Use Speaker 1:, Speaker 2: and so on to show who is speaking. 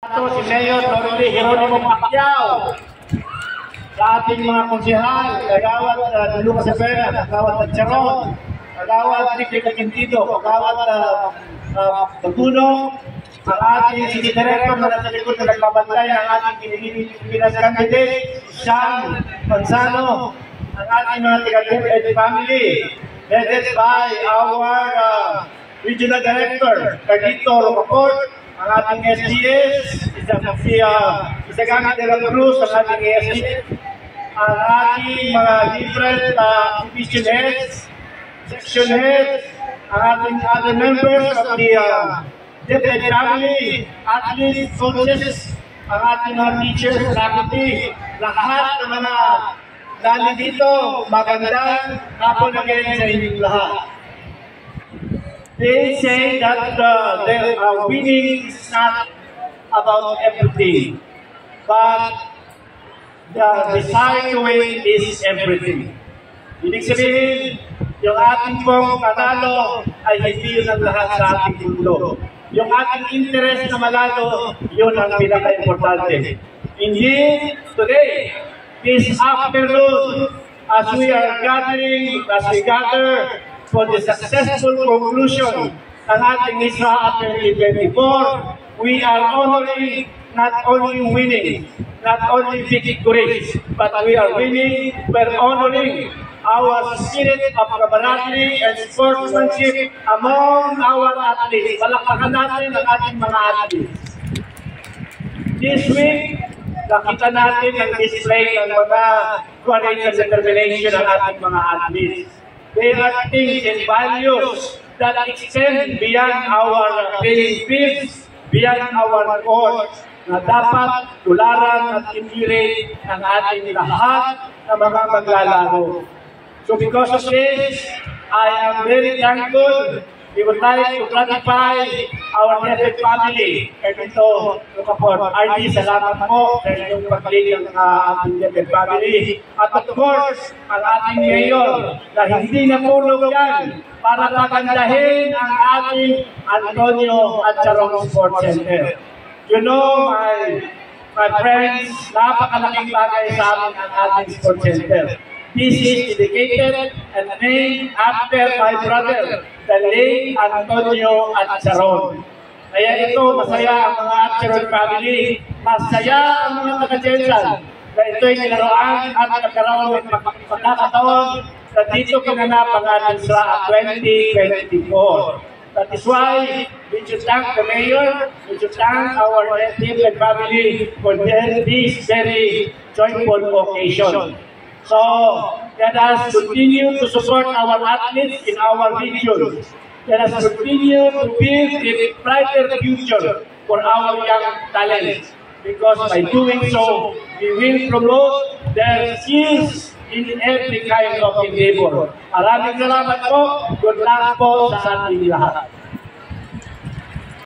Speaker 1: Si Mayor Lorely Geronimo Pacquiao, sa ating mga konsehal, Kagawad Lucas Cepeda, Kagawad Charon, Kagawad Ricky Quintido, Kagawad Taguno, ang ating City Director na nasa likod na nagbabantay ng ating Pinas candidate, Sean Manzano, ang ating mga taga-DepEd family, headed by our Regional Director, Carlito Rocaport, ang ating SDS, Isagami de la Cruz, ang ating SDS, ang ating mga different division heads, section heads, ang ating other members of the DepEd family, athletes, coaches, ang ating mga teachers, faculty, lahat ng mga dali dito, magandang hapon again sa inyong lahat. They say that winning is not about everything, but the desire to win is everything. Ibig sabihin, yung ating pong panalo ay hindi yun ang lahat sa ating mundo. Yung ating interest na malalo, yun ang pinaka-importante. Indeed, today, this afternoon, as we gather for the successful conclusion ng ating ISRA 2024, we are honoring not only winning, not only victories, but we are winning, we're honoring our spirit of camaraderie and sportsmanship among our athletes. Palakpakan natin ang ating mga athletes. This week, nakita natin ang display ng mga courage and determination ng ating mga athletes. They are things and values that extend beyond our playing fields, beyond our courts, na dapat tularan at emulate ng ating lahat na mga maglalaro. So because of this, I am very thankful. We would like to gratify our DepEd family. Ito, Rocaport, RD, salamat po sa inyong paglig ng ating DepEd family. At of course, ang ating mayor na hindi natulog yan para pagandahin ang ating Antonio at Charon Sports Center. You know, my friends, napakalaking bagay sa amin ang ating sports center. This is dedicated and named after my brother, the late Antonio Atcharon. Kaya ito, masaya ang mga Atcharon family, masaya ang mga taga-Jensan na ito'y nilaroan at nagkaroon ng pagkakataon na dito kinanap ang ating sa 2024. That is why we should thank the mayor, we should thank our DepEd family for this very joyful occasion. So, let us continue to support our athletes in our region. Let us continue to build a brighter future for our young talents. Because by doing so, we will promote their skills in every kind of endeavor. Maraming salamat po. Good luck po sa ating lahat.